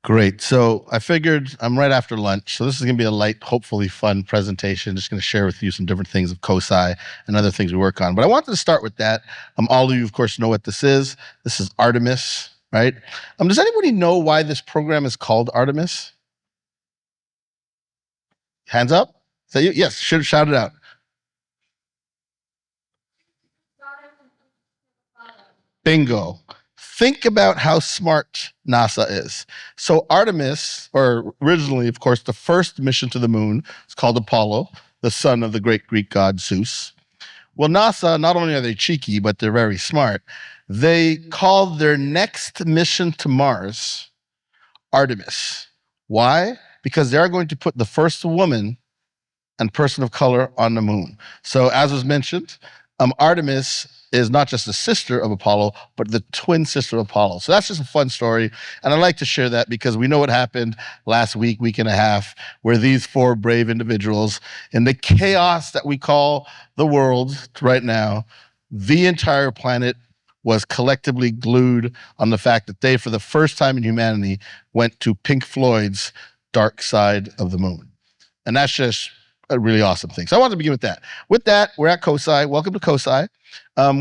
Great. So I figured I'm right after lunch. So this is going to be a light, hopefully fun presentation. Just going to share with you some different things of COSI and other things we work on. But I wanted to start with that. All of you, of course, know what this is. This is Artemis, right? Does anybody know why this program is called Artemis? Hands up. Is that you? Yes, should shout it out. Bingo. Think about how smart NASA is. So Artemis, or originally, of course, the first mission to the moon, is called Apollo, the son of the great Greek god Zeus. Well, NASA, not only are they cheeky, but they're very smart. They called their next mission to Mars Artemis. Why? Because they're going to put the first woman and person of color on the moon. So as was mentioned, Artemis is not just the sister of Apollo, but the twin sister of Apollo. So that's just a fun story. And I like to share that because we know what happened last week and a half, where these four brave individuals, in the chaos that we call the world right now, the entire planet was collectively glued on the fact that they, for the first time in humanity, went to Pink Floyd's Dark Side of the Moon. And that's just a really awesome thing. So I wanted to begin with that. With that, we're at COSI. Welcome to COSI.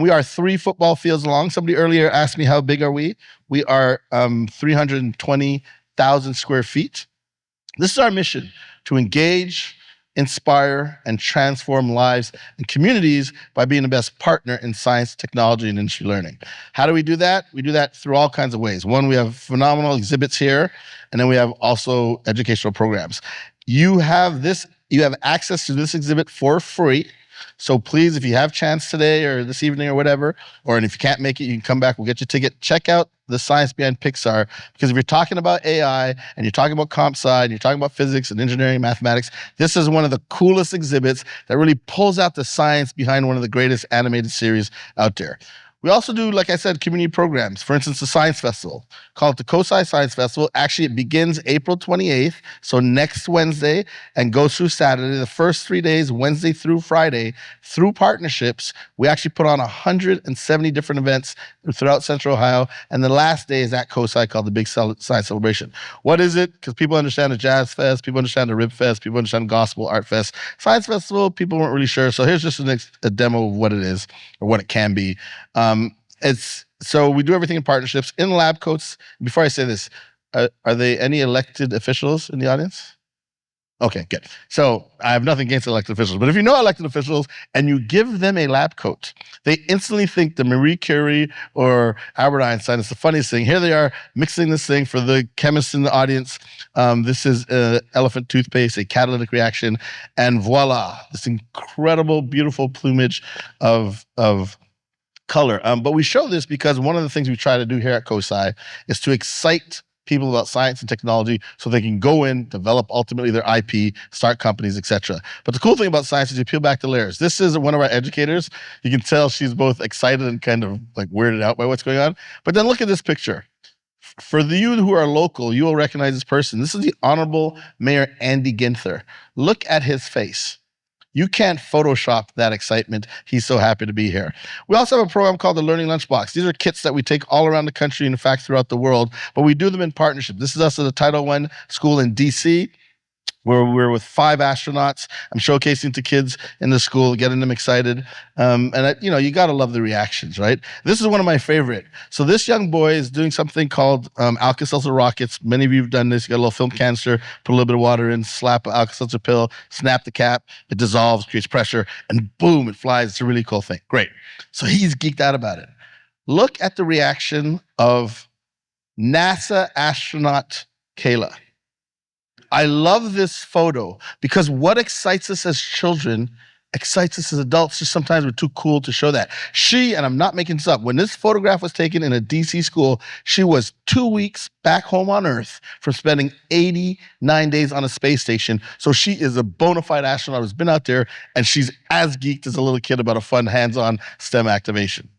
We are 3 football fields long. Somebody earlier asked me how big are we. We are 320,000 square feet. This is our mission: to engage, inspire, and transform lives and communities by being the best partner in science, technology, and industry learning. How do we do that? We do that through all kinds of ways. One, we have phenomenal exhibits here, and then we have also educational programs. You have access to this exhibit for free. So please, if you have chance today or this evening or whatever, and if you can't make it, you can come back, we'll get your ticket. Check out the science behind Pixar, because if you're talking about AI and you're talking about comp sci and you're talking about physics and engineering and mathematics, this is one of the coolest exhibits that really pulls out the science behind one of the greatest animated series out there. We also do, like I said, community programs. For instance, the Science Festival. Call it the COSI Science Festival. Actually, it begins April 28th, so next Wednesday, and goes through Saturday. The first 3 days, Wednesday through Friday, through partnerships, we actually put on 170 different events throughout Central Ohio, and the last day is at COSI, called the Big Science Celebration. What is it? Because people understand the Jazz Fest, people understand the Rib Fest, people understand Gospel Art Fest. Science Festival, people weren't really sure, so here's just a demo of what it is, or what it can be. So we do everything in partnerships, in lab coats. Before I say this, are there any elected officials in the audience? Okay, good. So I have nothing against elected officials, but if you know elected officials and you give them a lab coat, they instantly think the Marie Curie or Albert Einstein. It's the funniest thing. Here they are mixing this thing for the chemists in the audience. This is elephant toothpaste, a catalytic reaction, and voila, this incredible, beautiful plumage of color. But we show this because one of the things we try to do here at COSI is to excite people about science and technology so they can go in, develop ultimately their IP, start companies, etc. But the cool thing about science is you peel back the layers. This is one of our educators. You can tell she's both excited and kind of like weirded out by what's going on. But then look at this picture. For you who are local, you will recognize this person. This is the Honorable Mayor Andy Ginther. Look at his face. You can't Photoshop that excitement. He's so happy to be here. We also have a program called the Learning Lunchbox. These are kits that we take all around the country, and in fact, throughout the world, but we do them in partnership. This is us at the Title I school in DC, where we're with 5 astronauts. I'm showcasing to kids in the school, getting them excited. You gotta love the reactions, right? This is one of my favorite. So this young boy is doing something called Alka-Seltzer rockets. Many of you have done this. You got a little film canister, put a little bit of water in, slap an Alka-Seltzer pill, snap the cap, it dissolves, creates pressure, and boom, it flies. It's a really cool thing. Great. So he's geeked out about it. Look at the reaction of NASA astronaut Kayla. I love this photo because what excites us as children excites us as adults. Just sometimes we're too cool to show that. She, and I'm not making this up, when this photograph was taken in a DC school, she was 2 weeks back home on Earth from spending 89 days on a space station. So she is a bona fide astronaut who's been out there, and she's as geeked as a little kid about a fun hands-on STEM activation.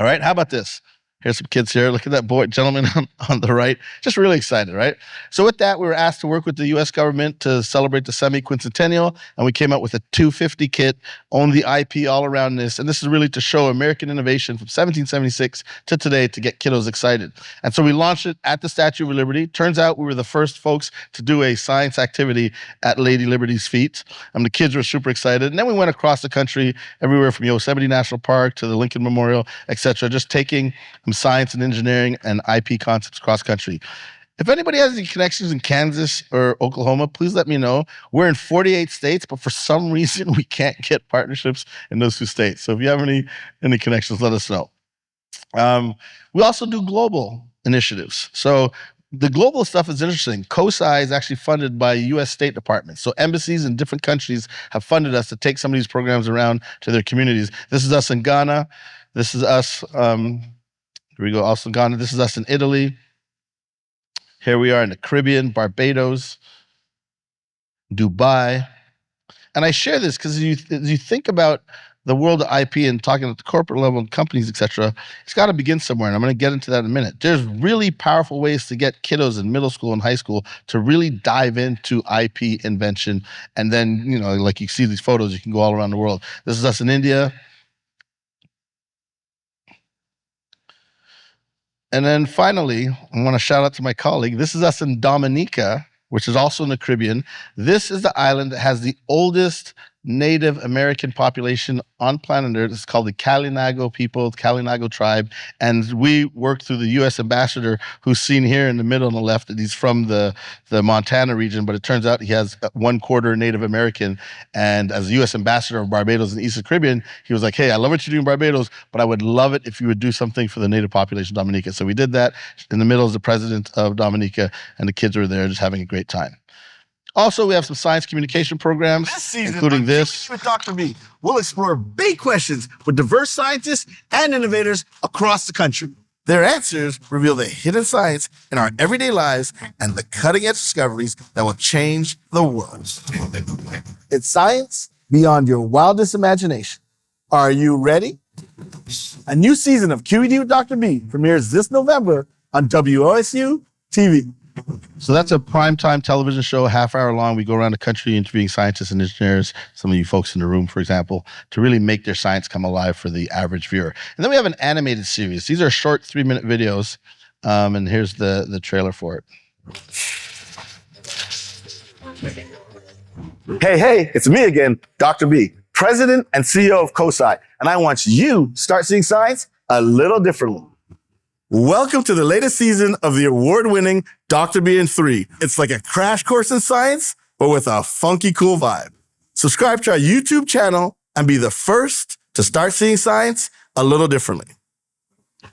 All right, how about this? Here's some kids here. Look at that boy, gentleman on the right. Just really excited, right? So with that, we were asked to work with the U.S. government to celebrate the semi-quincentennial, and we came up with a 250 kit, own the IP all around this. And this is really to show American innovation from 1776 to today to get kiddos excited. And so we launched it at the Statue of Liberty. Turns out we were the first folks to do a science activity at Lady Liberty's feet. The kids were super excited. And then we went across the country, everywhere from Yosemite National Park to the Lincoln Memorial, etc., just taking science and engineering and IP concepts cross country. If anybody has any connections in Kansas or Oklahoma, please let me know. We're in 48 states, but for some reason we can't get partnerships in those 2 states. So if you have any connections, let us know. We also do global initiatives. So the global stuff is interesting. COSI is actually funded by U.S. State Department. So embassies in different countries have funded us to take some of these programs around to their communities. This is us in Ghana. This is us. Here we go, also Ghana. This is us in Italy. Here we are in the Caribbean, Barbados, Dubai. And I share this because as you think about the world of IP and talking at the corporate level and companies, etc., it's got to begin somewhere. And I'm going to get into that in a minute. There's really powerful ways to get kiddos in middle school and high school to really dive into IP invention. And then, like you see these photos, you can go all around the world. This is us in India. And then finally, I want to shout out to my colleague. This is us in Dominica, which is also in the Caribbean. This is the island that has the oldest Native American population on planet Earth. It's called the Kalinago people, the Kalinago tribe. And we worked through the U.S. ambassador, who's seen here in the middle on the left. He's from the Montana region, but it turns out he has 1/4 Native American. And as the U.S. ambassador of Barbados in the Eastern Caribbean, he was like, hey, I love what you do in Barbados, but I would love it if you would do something for the Native population of Dominica. So we did that. In the middle is the president of Dominica, and the kids were there just having a great time. Also, we have some science communication programs, this season, including this. With Dr. B, we'll explore big questions with diverse scientists and innovators across the country. Their answers reveal the hidden science in our everyday lives and the cutting-edge discoveries that will change the world. It's science beyond your wildest imagination. Are you ready? A new season of QED with Dr. B premieres this November on WOSU TV. So that's a primetime television show, half-hour long. We go around the country interviewing scientists and engineers, some of you folks in the room, for example, to really make their science come alive for the average viewer. And then we have an animated series. These are short 3-minute videos, and here's the trailer for it. Hey, it's me again, Dr. B, President and CEO of COSI, and I want you to start seeing science a little differently. Welcome to the latest season of the award-winning Dr. B in 3. It's like a crash course in science, but with a funky cool vibe. Subscribe to our YouTube channel and be the first to start seeing science a little differently.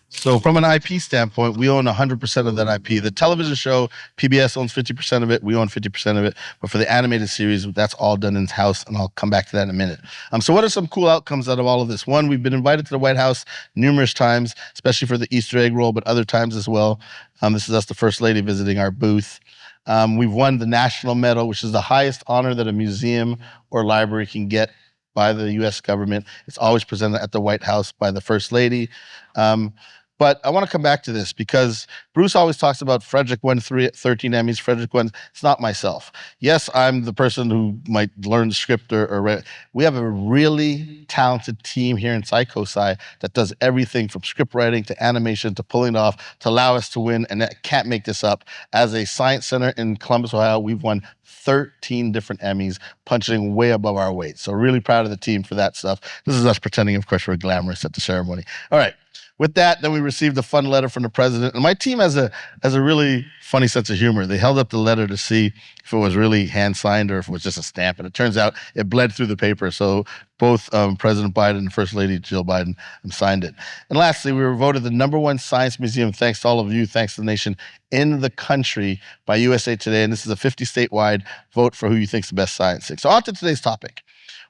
So from an IP standpoint, we own 100% of that IP. The television show, PBS owns 50% of it. We own 50% of it. But for the animated series, that's all done in-house, and I'll come back to that in a minute. So what are some cool outcomes out of all of this? One, we've been invited to the White House numerous times, especially for the Easter egg roll, but other times as well. This is us, the First Lady, visiting our booth. We've won the National Medal, which is the highest honor that a museum or library can get by the U.S. government. It's always presented at the White House by the First Lady. But I want to come back to this because Bruce always talks about Frederic won 13 Emmys. Frederic won. It's not myself. Yes, I'm the person who might learn the script or read. We have a really talented team here inside COSI that does everything from script writing to animation to pulling it off to allow us to win. And I can't make this up. As a science center in Columbus, Ohio, we've won 13 different Emmys, punching way above our weight. So really proud of the team for that stuff. This is us pretending, of course, we're glamorous at the ceremony. All right. With that, then we received a fun letter from the president. And my team has a really funny sense of humor. They held up the letter to see if it was really hand-signed or if it was just a stamp. And it turns out it bled through the paper. So both President Biden and First Lady Jill Biden signed it. And lastly, we were voted the #1 science museum, thanks to all of you, thanks to the nation, in the country by USA Today. And this is a 50 statewide vote for who you think is the best science thing. So on to today's topic.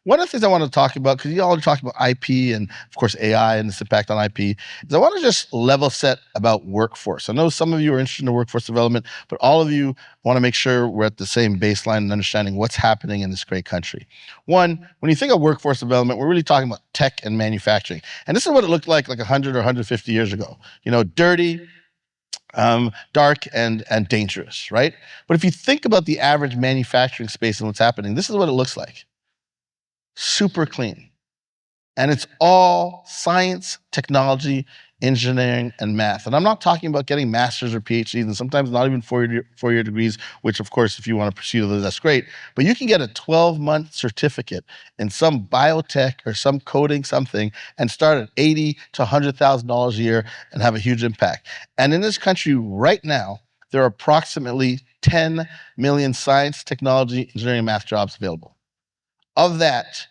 One of the things I want to talk about, because you all are talking about IP and, of course, AI and its impact on IP, is I want to just level set about workforce. I know some of you are interested in workforce development, but all of you want to make sure we're at the same baseline and understanding what's happening in this great country. One, when you think of workforce development, we're really talking about tech and manufacturing. And this is what it looked like 100 or 150 years ago. Dirty, dark, and dangerous, right? But if you think about the average manufacturing space and what's happening, this is what it looks like. Super clean. And it's all science, technology, engineering, and math. And I'm not talking about getting masters or PhDs, and sometimes not even four-year degrees, which, of course, if you want to pursue those, that's great. But you can get a 12-month certificate in some biotech or some coding something and start at $80,000 to $100,000 a year and have a huge impact. And in this country right now, there are approximately 10 million science, technology, engineering, and math jobs available. Of that,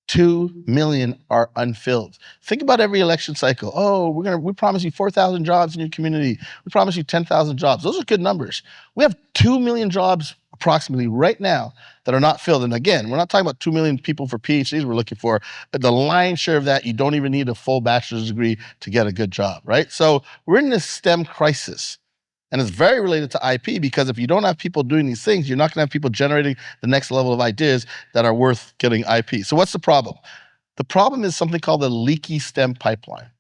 2 million are unfilled. Think about every election cycle. Oh, we promise you 4,000 jobs in your community. We promise you 10,000 jobs. Those are good numbers. We have 2 million jobs approximately right now that are not filled. And again, we're not talking about 2 million people for PhDs we're looking for. But the lion's share of that, you don't even need a full bachelor's degree to get a good job, right? So we're in this STEM crisis. And it's very related to IP, because if you don't have people doing these things, you're not going to have people generating the next level of ideas that are worth getting IP. So what's the problem? The problem is something called the leaky STEM pipeline,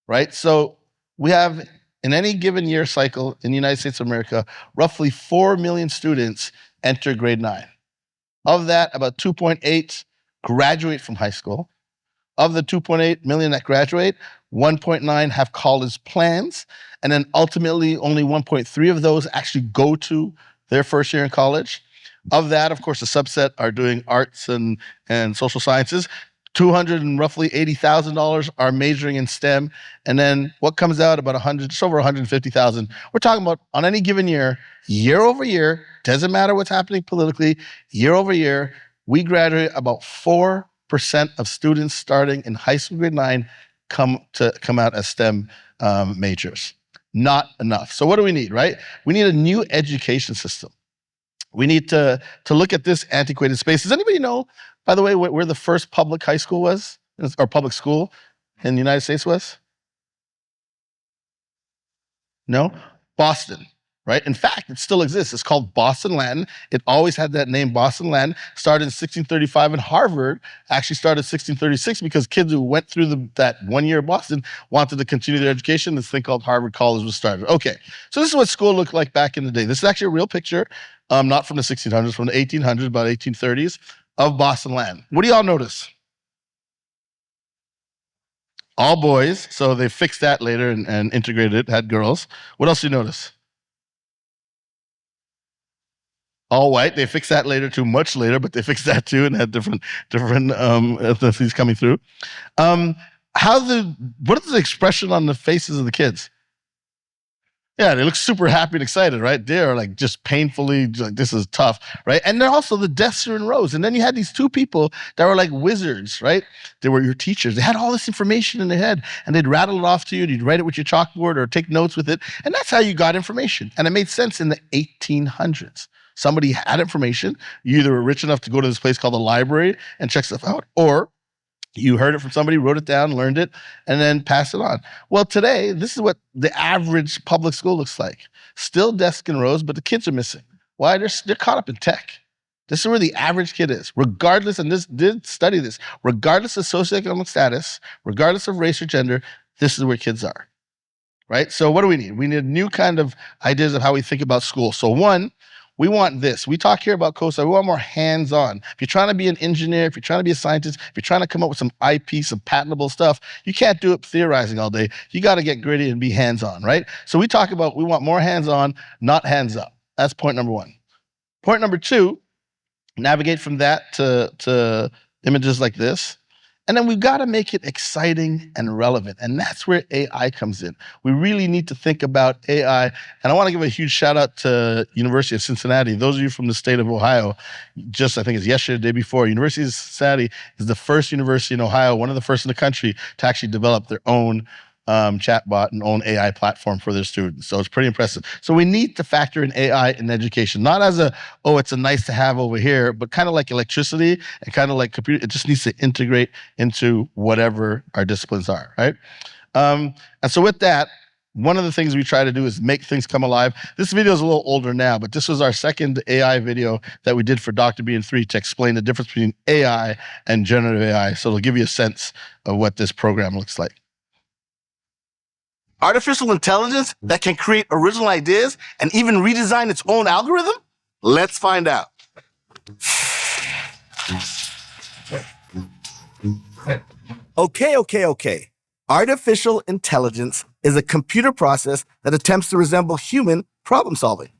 right? So we have, in any given year cycle in the United States of America, roughly 4 million students enter grade 9. Of that, about 2.8 graduate from high school. Of the 2.8 million that graduate, 1.9 have college plans, and then ultimately only 1.3 of those actually go to their first year in college. Of that, of course, a subset are doing arts and social sciences. $280,000 are majoring in STEM, and then what comes out about just over 150,000. We're talking about on any given year over year, doesn't matter what's happening politically, year over year, we graduate about 4% of students starting in high school grade 9 come out as STEM majors. Not enough. So what do we need, right? We need a new education system. We need to look at this antiquated space. Does anybody know, by the way, where the first public high school was, or public school in the United States was? No? Boston, right? In fact, it still exists. It's called Boston Latin. It always had that name, Boston Latin. Started in 1635, and Harvard actually started in 1636 because kids who went through that 1 year at Boston wanted to continue their education. This thing called Harvard College was started. Okay, so this is what school looked like back in the day. This is actually a real picture, not from the 1600s, from the 1800s, about 1830s, of Boston Latin. What do y'all notice? All boys, so they fixed that later and integrated it, had girls. What else do you notice? All white. They fixed that later too, much later, but they fixed that too and had different ethnicities coming through. What is the expression on the faces of the kids? Yeah, they look super happy and excited, right? They're like just painfully, like, this is tough, right? And they're also, the desks are in rows. And then you had these two people that were like wizards, right? They were your teachers. They had all this information in their head, and they'd rattle it off to you, and you'd write it with your chalkboard or take notes with it. And that's how you got information. And it made sense in the 1800s. Somebody had information. You either were rich enough to go to this place called the library and check stuff out, or you heard it from somebody, wrote it down, learned it, and then passed it on. Well, today, this is what the average public school looks like. Still desks and rows, but the kids are missing. Why? They're caught up in tech. This is where the average kid is, regardless, and this did study this, regardless of socioeconomic status, regardless of race or gender, this is where kids are, right? So what do we need? We need new kind of ideas of how we think about school. So one, we want this. We talk here about COSI. We want more hands-on. If you're trying to be an engineer, if you're trying to be a scientist, if you're trying to come up with some IP, some patentable stuff, you can't do it theorizing all day. You got to get gritty and be hands-on, right? So we talk about we want more hands-on, not hands-up. That's point number one. Point number two, navigate from that to images like this. And then we've got to make it exciting and relevant. And that's where AI comes in. We really need to think about AI. And I want to give a huge shout out to University of Cincinnati. Those of you from the state of Ohio, just I think it's yesterday, the day before, University of Cincinnati is the first university in Ohio, one of the first in the country to actually develop their own chatbot and own AI platform for their students. So it's pretty impressive. So we need to factor in AI in education, not as it's a nice to have over here, but kind of like electricity and kind of like computer. It just needs to integrate into whatever our disciplines are, right? And so with that, one of the things we try to do is make things come alive. This video is a little older now, but this was our second AI video that we did for Dr. B and 3 to explain the difference between AI and generative AI. So it'll give you a sense of what this program looks like. Artificial intelligence that can create original ideas and even redesign its own algorithm? Let's find out. Okay. Artificial intelligence is a computer process that attempts to resemble human problem solving.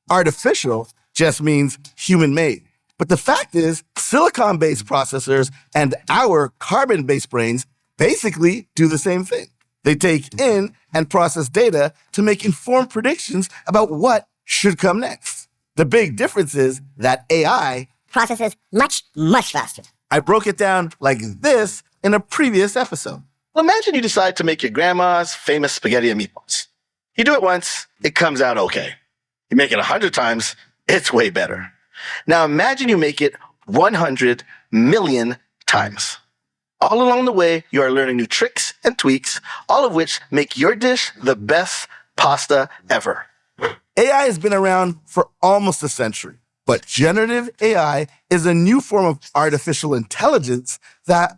Artificial just means human-made. But the fact is, silicon-based processors and our carbon-based brains basically do the same thing. They take in and process data to make informed predictions about what should come next. The big difference is that AI processes much, much faster. I broke it down like this in a previous episode. Well, imagine you decide to make your grandma's famous spaghetti and meatballs. You do it once, it comes out okay. You make it 100 times, it's way better. Now imagine you make it 100 million times. All along the way, you are learning new tricks and tweaks, all of which make your dish the best pasta ever. AI has been around for almost a century, but generative AI is a new form of artificial intelligence that,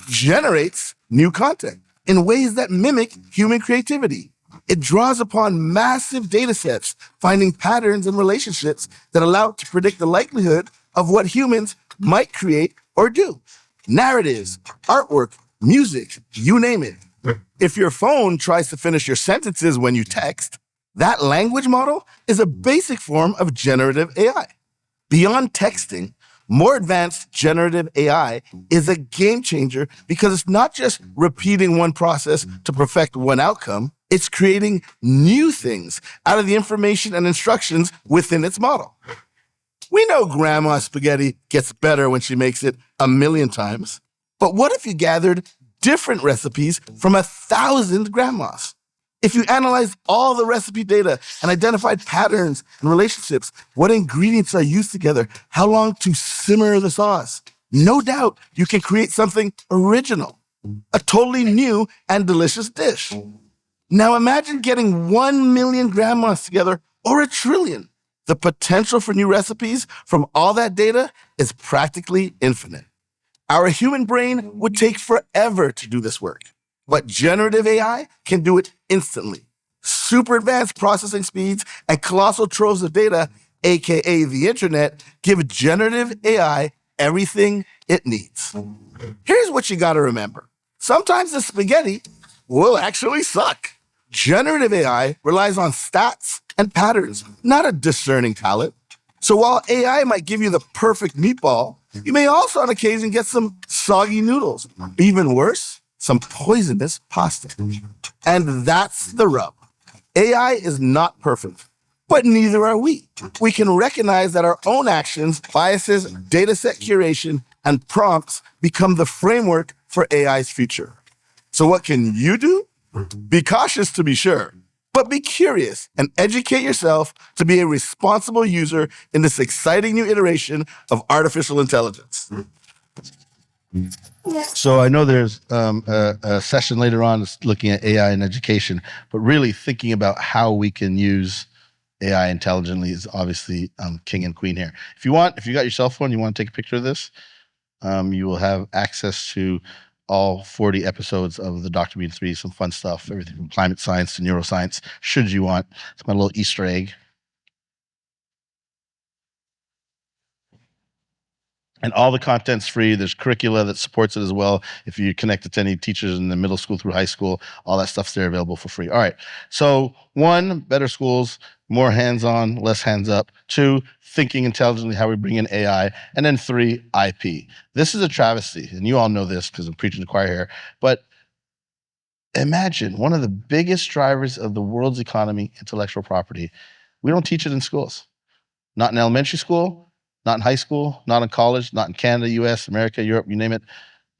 generates new content in ways that mimic human creativity. It draws upon massive data sets, finding patterns and relationships that allow it to predict the likelihood of what humans might create or do. Narratives, artwork, music, you name it. If your phone tries to finish your sentences when you text, that language model is a basic form of generative AI. Beyond texting, more advanced generative AI is a game changer because it's not just repeating one process to perfect one outcome, it's creating new things out of the information and instructions within its model. We know grandma's spaghetti gets better when she makes it 1 million times, but what if you gathered different recipes from 1,000 grandmas? If you analyzed all the recipe data and identified patterns and relationships, what ingredients are used together, how long to simmer the sauce, no doubt you can create something original, a totally new and delicious dish. Now imagine getting 1 million grandmas together or 1 trillion. The potential for new recipes from all that data is practically infinite. Our human brain would take forever to do this work. But generative AI can do it instantly. Super advanced processing speeds and colossal troves of data, aka the internet, give generative AI everything it needs. Here's what you gotta remember. Sometimes the spaghetti will actually suck. Generative AI relies on stats and patterns, not a discerning palate. So while AI might give you the perfect meatball, you may also on occasion get some soggy noodles. Even worse, some poisonous pasta. And that's the rub. AI is not perfect, but neither are we. We can recognize that our own actions, biases, dataset curation, and prompts become the framework for AI's future. So what can you do? Be cautious to be sure, but be curious and educate yourself to be a responsible user in this exciting new iteration of artificial intelligence. So I know there's a session later on that's looking at AI in education, but really thinking about how we can use AI intelligently is obviously king and queen here. If you got your cell phone, you want to take a picture of this, you will have access to all 40 episodes of the Dr. Bean 3, some fun stuff, everything from climate science to neuroscience, should you want. It's my little Easter egg. And all the content's free. There's curricula that supports it as well. If you connect it to any teachers in the middle school through high school, all that stuff's there available for free. All right. So 1, better schools, more hands-on, less hands-up. 2, thinking intelligently, how we bring in AI. And then 3, IP. This is a travesty, and you all know this because I'm preaching to the choir here, but imagine one of the biggest drivers of the world's economy, intellectual property. We don't teach it in schools. Not in elementary school, not in high school, not in college, not in Canada, US, America, Europe, you name it.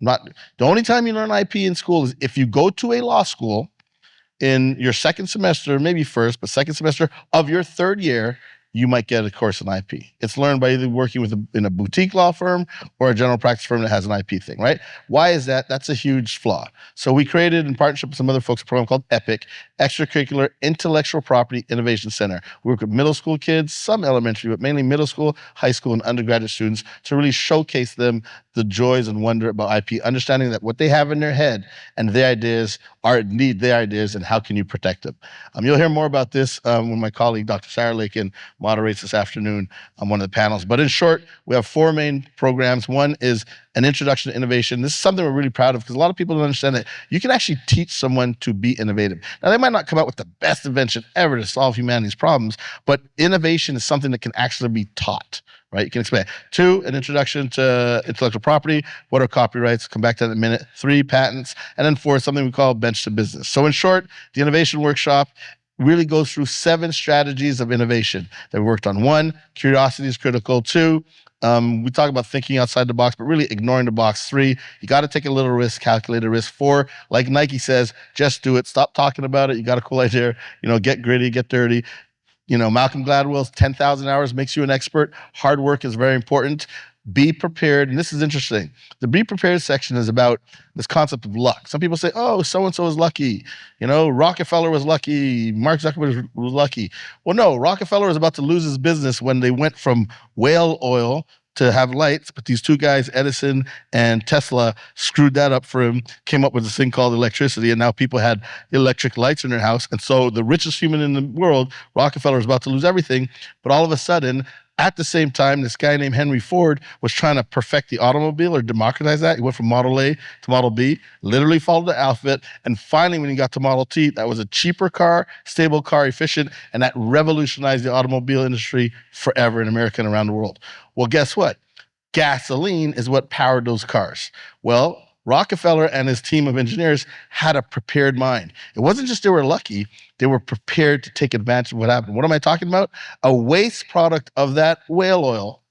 Not the only time you learn IP in school is if you go to a law school in your second semester, maybe first, but second semester of your third year, you might get a course in IP. It's learned by either working in a boutique law firm or a general practice firm that has an IP thing, right? Why is that? That's a huge flaw. So we created, in partnership with some other folks, a program called EPIC, Extracurricular Intellectual Property Innovation Center. We work with middle school kids, some elementary, but mainly middle school, high school, and undergraduate students to really showcase them the joys and wonder about IP, understanding that what they have in their head and their ideas are indeed their ideas, and how can you protect them? You'll hear more about this when my colleague, Dr. Sarah Lakin, moderates this afternoon on one of the panels. But in short, we have four main programs. One is an introduction to innovation. This is something we're really proud of because a lot of people don't understand that you can actually teach someone to be innovative. Now, they might not come out with the best invention ever to solve humanity's problems, but innovation is something that can actually be taught. Right? You can expand. 2, an introduction to intellectual property. What are copyrights? Come back to that in a minute. 3, patents. And then 4, something we call bench to business. So in short, the innovation workshop really goes through 7 strategies of innovation that we worked on. 1, curiosity is critical. 2, we talk about thinking outside the box, but really ignoring the box. 3, you got to take a little risk, calculate a risk. 4, like Nike says, just do it. Stop talking about it. You got a cool idea. Get gritty, get dirty. Malcolm Gladwell's 10,000 hours makes you an expert. Hard work is very important. Be prepared. And this is interesting. The be prepared section is about this concept of luck. Some people say, oh, so-and-so is lucky. Rockefeller was lucky. Mark Zuckerberg was lucky. Well, no, Rockefeller was about to lose his business when they went from whale oil to have lights, but these two guys, Edison and Tesla, screwed that up for him, came up with this thing called electricity, and now people had electric lights in their house. And so the richest human in the world, Rockefeller, is about to lose everything. But all of a sudden, at the same time, this guy named Henry Ford was trying to perfect the automobile or democratize that. He went from Model A to Model B, literally followed the alphabet. And finally, when he got to Model T, that was a cheaper car, stable car, efficient, and that revolutionized the automobile industry forever in America and around the world. Well, guess what? Gasoline is what powered those cars. Well, Rockefeller and his team of engineers had a prepared mind. It wasn't just they were lucky, they were prepared to take advantage of what happened. What am I talking about? A waste product of that whale oil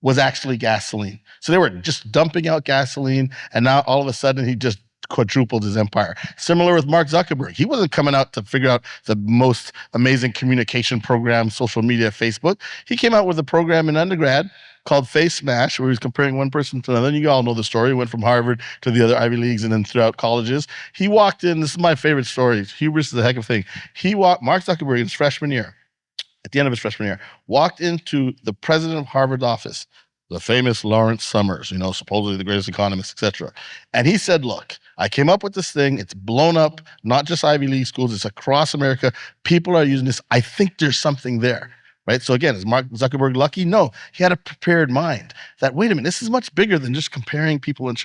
was actually gasoline. So they were just dumping out gasoline, and now all of a sudden he just quadrupled his empire. Similar with Mark Zuckerberg. He wasn't coming out to figure out the most amazing communication program, social media, Facebook. He came out with a program in undergrad called Face Smash, where he was comparing one person to another. And you all know the story. He went from Harvard to the other Ivy Leagues and then throughout colleges. He walked in, this is my favorite story. Hubris is a heck of a thing. Mark Zuckerberg in his freshman year, at the end of his freshman year, walked into the president of Harvard's office, the famous Lawrence Summers, supposedly the greatest economist, etc. And he said, look, I came up with this thing. It's blown up, not just Ivy League schools. It's across America. People are using this. I think there's something there. Right? So again, is Mark Zuckerberg lucky? No, he had a prepared mind that, wait a minute, this is much bigger than just comparing people. And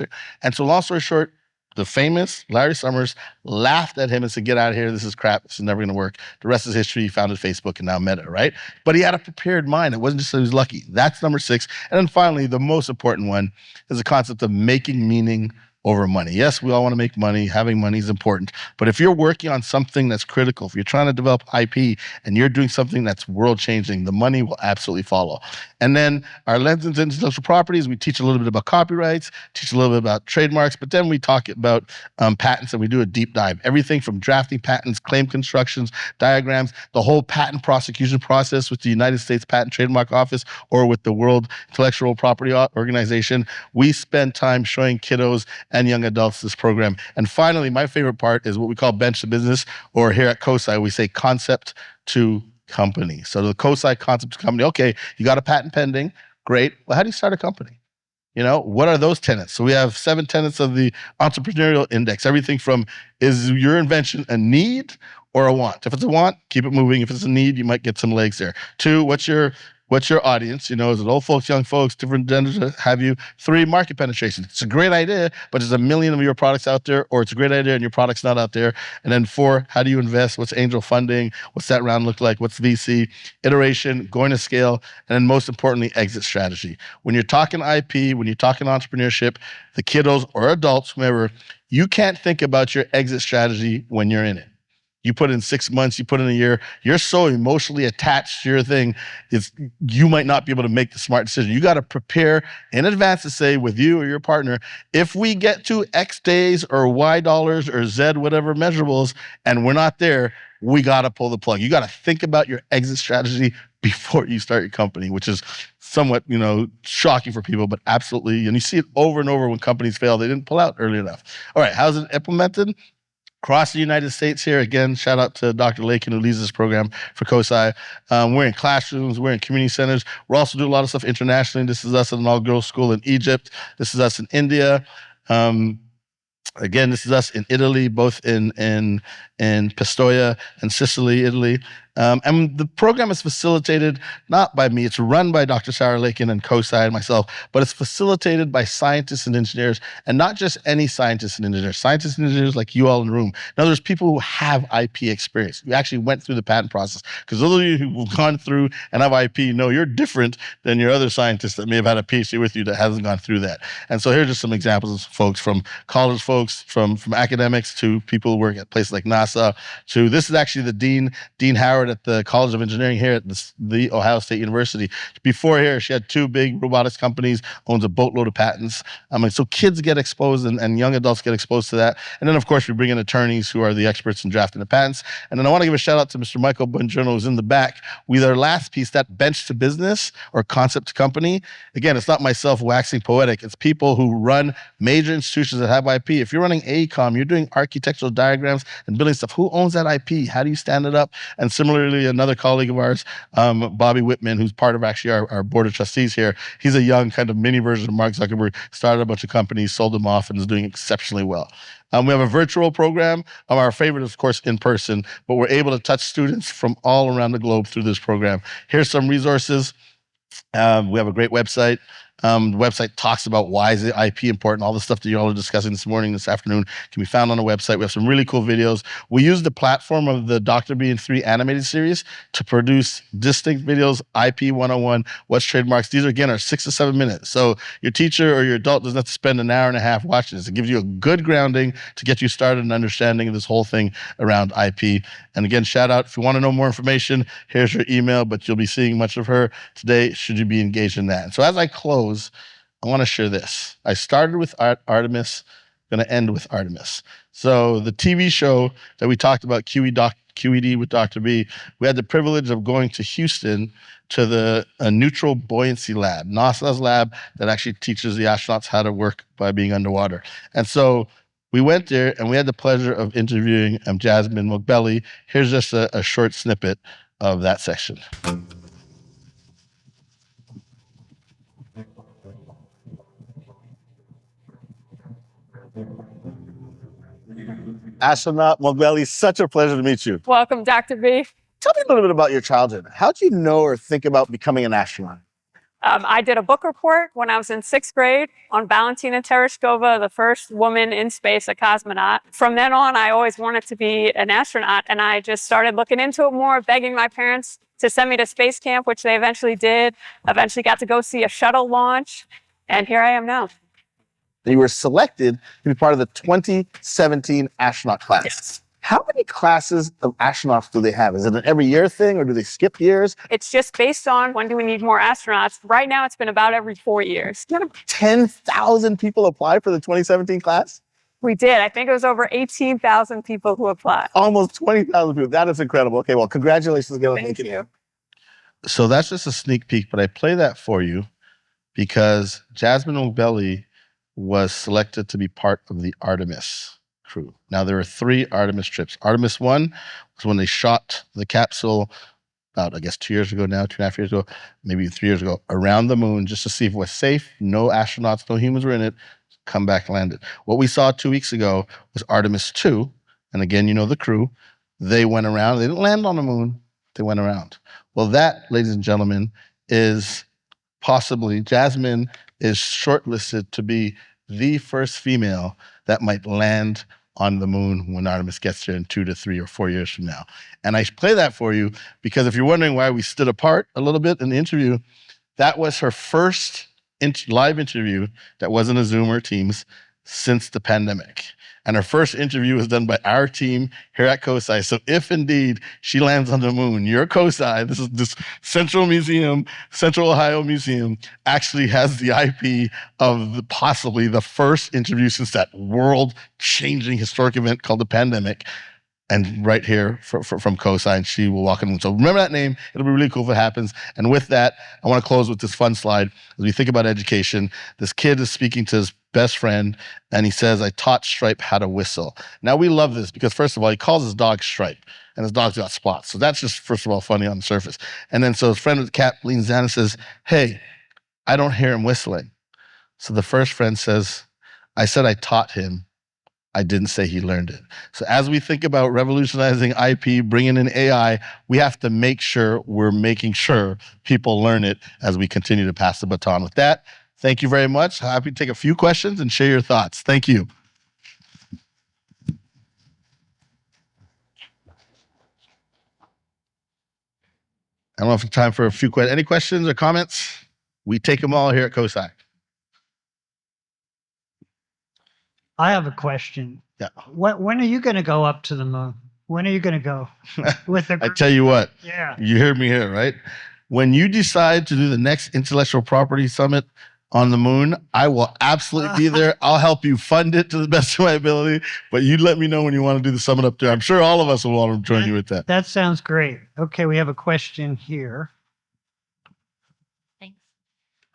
so long story short, the famous Larry Summers laughed at him and said, get out of here. This is crap. This is never going to work. The rest is history. He founded Facebook and now Meta, right? But he had a prepared mind. It wasn't just that he was lucky. That's number 6. And then finally, the most important one is the concept of making meaning over money. Yes, we all want to make money. Having money is important. But if you're working on something that's critical, if you're trying to develop IP and you're doing something that's world-changing, the money will absolutely follow. And then our lens into intellectual properties, we teach a little bit about copyrights, teach a little bit about trademarks, but then we talk about patents and we do a deep dive. Everything from drafting patents, claim constructions, diagrams, the whole patent prosecution process with the United States Patent Trademark Office or with the World Intellectual Property Organization. We spend time showing kiddos and young adults this program. And finally, my favorite part is what we call bench to business, or here at COSI, we say concept to company. So the COSI concept to company, okay, you got a patent pending, great. Well, how do you start a company? What are those tenets? So we have 7 tenets of the entrepreneurial index, everything from, is your invention a need or a want? If it's a want, keep it moving. If it's a need, you might get some legs there. 2, what's your audience? Is it old folks, young folks, different genders, have you? 3, market penetration. It's a great idea, but there's a million of your products out there, or it's a great idea and your product's not out there. And then 4, how do you invest? What's angel funding? What's that round look like? What's VC? Iteration, going to scale, and then most importantly, exit strategy. When you're talking IP, when you're talking entrepreneurship, the kiddos or adults, whomever, you can't think about your exit strategy when you're in it. You put in 6 months, you put in a year, you're so emotionally attached to your thing, you might not be able to make the smart decision. You got to prepare in advance to say with you or your partner, if we get to X days or Y dollars or Z whatever measurables and we're not there, we got to pull the plug. You got to think about your exit strategy before you start your company, which is somewhat, shocking for people, but absolutely. And you see it over and over when companies fail. They didn't pull out early enough. All right, how's it implemented? Across the United States here, again, shout out to Dr. Lakin who leads this program for COSI. We're in classrooms, we're in community centers. We're also doing a lot of stuff internationally. This is us at an all-girls school in Egypt. This is us in India. Again, this is us in Italy, both in Pistoia and Sicily, Italy. And the program is facilitated not by me, it's run by Dr. Sarah Lakin and COSI and myself, but it's facilitated by scientists and engineers, and not just any scientists and engineers like you all in the room. In other words, people who have IP experience, who actually went through the patent process. Because those of you who've gone through and have IP know you're different than your other scientists that may have had a PhD with you that hasn't gone through that. And so here's just some examples of folks, from college folks, from academics to people who work at places like NASA, to this is actually the Dean Howard at the College of Engineering here at the Ohio State University. Before here, she had 2 big robotics companies, owns a boatload of patents. So kids get exposed and young adults get exposed to that. And then, of course, we bring in attorneys who are the experts in drafting the patents. And then I want to give a shout out to Mr. Michael Bongiorno, who's in the back with our last piece, that bench to business or concept to company. Again, it's not myself waxing poetic. It's people who run major institutions that have IP. If you're running AECOM, you're doing architectural diagrams and building stuff. Who owns that IP? How do you stand it up? And similarly, another colleague of ours, Bobby Whitman, who's part of actually our board of trustees here, he's a young kind of mini version of Mark Zuckerberg, started a bunch of companies, sold them off, and is doing exceptionally well. We have a virtual program. Our favorite, of course, in person, but we're able to touch students from all around the globe through this program. Here's some resources. We have a great website. The website talks about why is the IP important. All the stuff that you all are discussing this afternoon can be found on the website. We have some really cool videos. We use the platform of the Dr. B and 3 animated series to produce distinct videos, IP 101, what's trademarks. These, again, are 6 to 7 minutes. So your teacher or your adult doesn't have to spend an hour and a half watching this. It gives you a good grounding to get you started in understanding of this whole thing around IP. And again, shout out, if you want to know more information, here's her email, but you'll be seeing much of her today should you be engaged in that. And so as I close, I want to share this. I started with Artemis, going to end with Artemis. So the TV show that we talked about, QED with Dr. B, we had the privilege of going to Houston to the Neutral Buoyancy Lab, NASA's lab that actually teaches the astronauts how to work by being underwater. And so we went there and we had the pleasure of interviewing Jasmine Moghbeli. Here's just a short snippet of that section. Astronaut Moghbeli, such a pleasure to meet you. Welcome, Dr. B. Tell me a little bit about your childhood. How did you know or think about becoming an astronaut? I did a book report when I was in 6th grade on Valentina Tereshkova, the first woman in space, a cosmonaut. From then on, I always wanted to be an astronaut, and I just started looking into it more, begging my parents to send me to space camp, which they eventually did. Eventually got to go see a shuttle launch, and here I am now. You were selected to be part of the 2017 astronaut class. Yes. How many classes of astronauts do they have? Is it an every year thing or do they skip years? It's just based on when do we need more astronauts. Right now, it's been about every 4 years. 10,000 people applied for the 2017 class? We did. I think it was over 18,000 people who applied. Almost 20,000 people. That is incredible. Okay, well, congratulations again. Thank you. So that's just a sneak peek, but I play that for you because Jasmine Moghbeli was selected to be part of the Artemis crew. Now, there were 3 Artemis trips. Artemis 1 was when they shot the capsule about, I guess, 2 years ago now, 2.5 years ago, maybe 3 years ago, around the moon just to see if it was safe. No astronauts, no humans were in it. Come back, landed. What we saw 2 weeks ago was Artemis 2. And again, you know the crew. They went around. They didn't land on the moon. They went around. Well, that, ladies and gentlemen, is possibly, Jasmine is shortlisted to be the first female that might land on the moon when Artemis gets there in 2 to 3 or 4 years from now. And I play that for you because if you're wondering why we stood apart a little bit in the interview, that was her first live interview that wasn't a Zoom or Teams. since the pandemic. And her first interview was done by our team here at COSI. So if indeed she lands on the moon, your COSI, this Central Ohio Museum, actually has the IP of possibly the first interview since that world-changing historic event called the pandemic. And right here from COSI, and she will walk in. So remember that name. It'll be really cool if it happens. And with that, I want to close with this fun slide. As we think about education, this kid is speaking to his best friend, and he says, I taught Stripe how to whistle. Now, we love this because, first of all, he calls his dog Stripe, and his dog's got spots. So that's just, first of all, funny on the surface. And then so his friend with the cat leans down and says, hey, I don't hear him whistling. So the first friend says, I said I taught him. I didn't say he learned it. So as we think about revolutionizing IP, bringing in AI, we have to make sure we're making sure people learn it as we continue to pass the baton. With that, thank you very much. Happy to take a few questions and share your thoughts. Thank you. I don't know if it's time for a few questions. Any questions or comments? We take them all here at COSI. I have a question. Yeah. When are you going to go up to the moon? When are you going to go with the I group? tell you what, Yeah. you heard me here, right? When you decide to do the next intellectual property summit on the moon, I will absolutely be there. I'll help you fund it to the best of my ability, but you let me know when you want to do the summit up there. I'm sure all of us will want to join you with that. That sounds great. Okay, we have a question here. Thanks.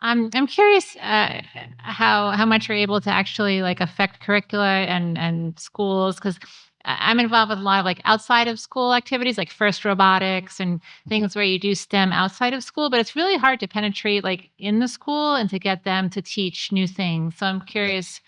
I'm curious how much you're able to actually like affect curricula and schools, because I'm involved with a lot of like outside of school activities, like FIRST robotics and things where you do STEM outside of school, but it's really hard to penetrate like in the school and to get them to teach new things. So I'm curious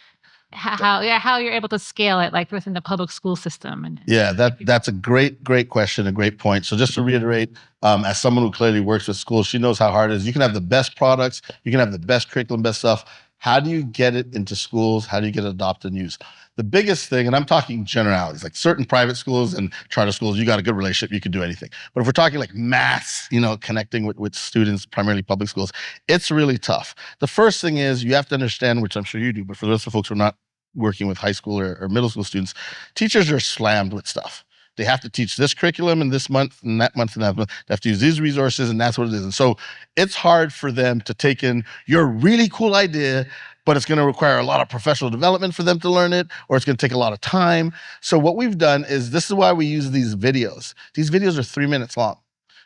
how you're able to scale it like within the public school system. And Yeah, that's a great question, a great point. So just to reiterate, as someone who clearly works with schools, she knows how hard it is. You can have the best products, you can have the best curriculum, best stuff. How do you get it into schools? How do you get it adopted and used? The biggest thing, and I'm talking generalities, like certain private schools and charter schools, you got a good relationship, you can do anything. But if we're talking like mass, connecting with students, primarily public schools, it's really tough. The first thing is you have to understand, which I'm sure you do, but for the rest of the folks who are not working with high school or middle school students, teachers are slammed with stuff. They have to teach this curriculum in this month and that month and that month. They have to use these resources, and that's what it is. And so it's hard for them to take in your really cool idea, but it's going to require a lot of professional development for them to learn it, or it's going to take a lot of time. So what we've done is, this is why we use these videos. These videos are 3 minutes long.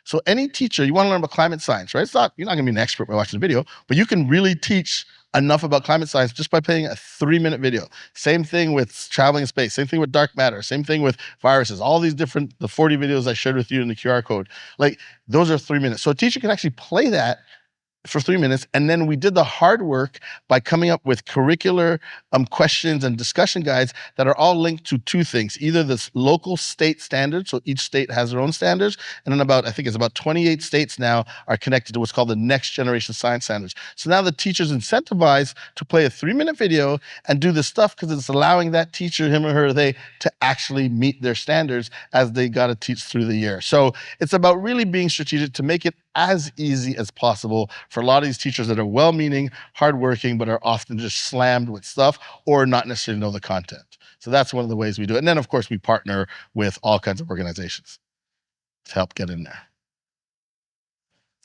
So any teacher, you want to learn about climate science, right? You're not going to be an expert by watching the video, but you can really teach enough about climate science just by playing a 3-minute video. Same thing with traveling in space, same thing with dark matter, same thing with viruses, all these different, the 40 videos I shared with you in the QR code, like those are 3 minutes. So a teacher can actually play that for 3 minutes. And then we did the hard work by coming up with curricular questions and discussion guides that are all linked to 2 things, either this local state standards, so each state has their own standards, and then I think it's about 28 states now are connected to what's called the next generation science standards. So now the teacher's incentivized to play a 3-minute video and do this stuff because it's allowing that teacher, him or her, they, to actually meet their standards as they got to teach through the year. So it's about really being strategic to make it as easy as possible for a lot of these teachers that are well-meaning, hardworking, but are often just slammed with stuff or not necessarily know the content. So that's one of the ways we do it. And then, of course, we partner with all kinds of organizations to help get in there.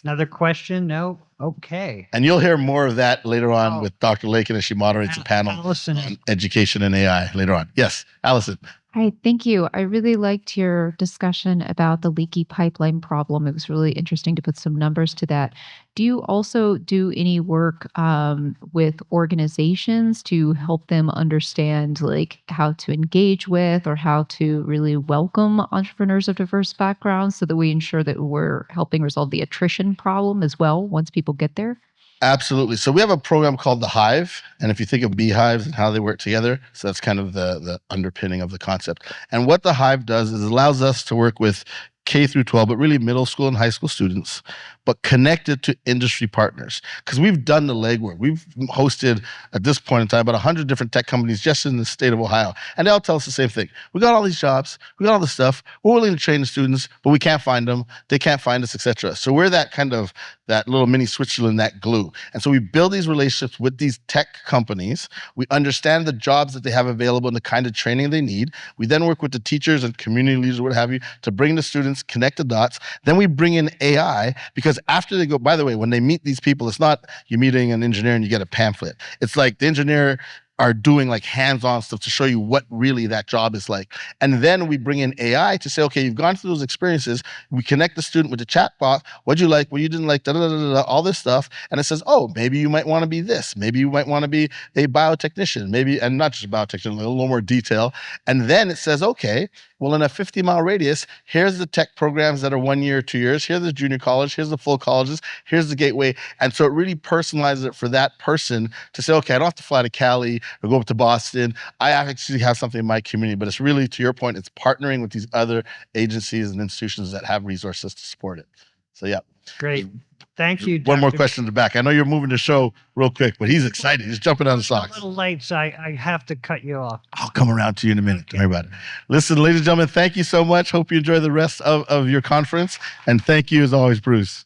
Another question? No? Okay. And you'll hear more of that later on with Dr. Lakin as she moderates a panel Allison. on education and AI later on. Yes, Allison. Hi, thank you. I really liked your discussion about the leaky pipeline problem. It was really interesting to put some numbers to that. Do you also do any work with organizations to help them understand like how to engage with or how to really welcome entrepreneurs of diverse backgrounds so that we ensure that we're helping resolve the attrition problem as well once people get there? Absolutely. So we have a program called The Hive. And if you think of beehives and how they work together, so that's kind of the underpinning of the concept. And what The Hive does is it allows us to work with K through 12, but really middle school and high school students, but connected to industry partners. Because we've done the legwork. We've hosted, at this point in time, about 100 different tech companies just in the state of Ohio. And they all tell us the same thing. We got all these jobs, we got all this stuff, we're willing to train the students, but we can't find them, they can't find us, etc. So we're that kind of, that little mini Switzerland, that glue. And so we build these relationships with these tech companies. We understand the jobs that they have available and the kind of training they need. We then work with the teachers and community leaders, what have you, to bring the students, connect the dots. Then we bring in AI, because after they go, by the way, when they meet these people, it's not you meeting an engineer and you get a pamphlet. It's like the engineer are doing like hands-on stuff to show you what really that job is like. And then we bring in AI to say, okay, you've gone through those experiences. We connect the student with the chat bot. What'd you like? What you didn't like? Da, da, da, da, da, all this stuff. And it says, oh, maybe you might want to be this. Maybe you might want to be a biotechnician. Maybe, and not just a biotechnician, a little more detail. And then it says, okay, well, in a 50-mile radius, here's the tech programs that are 1 year, 2 years. Here's the junior college. Here's the full colleges. Here's the gateway. And so it really personalizes it for that person to say, okay, I don't have to fly to Cali or go up to Boston. I actually have something in my community. But it's really, to your point, it's partnering with these other agencies and institutions that have resources to support it. So yeah. Great. Thank you, One more Dr. question in the back. I know you're moving the show real quick, but he's excited. He's jumping on the A socks. little late, so I have to cut you off. I'll come around to you in a minute. Don't worry about it. Listen, ladies and gentlemen, thank you so much. Hope you enjoy the rest of your conference. And thank you, as always, Bruce.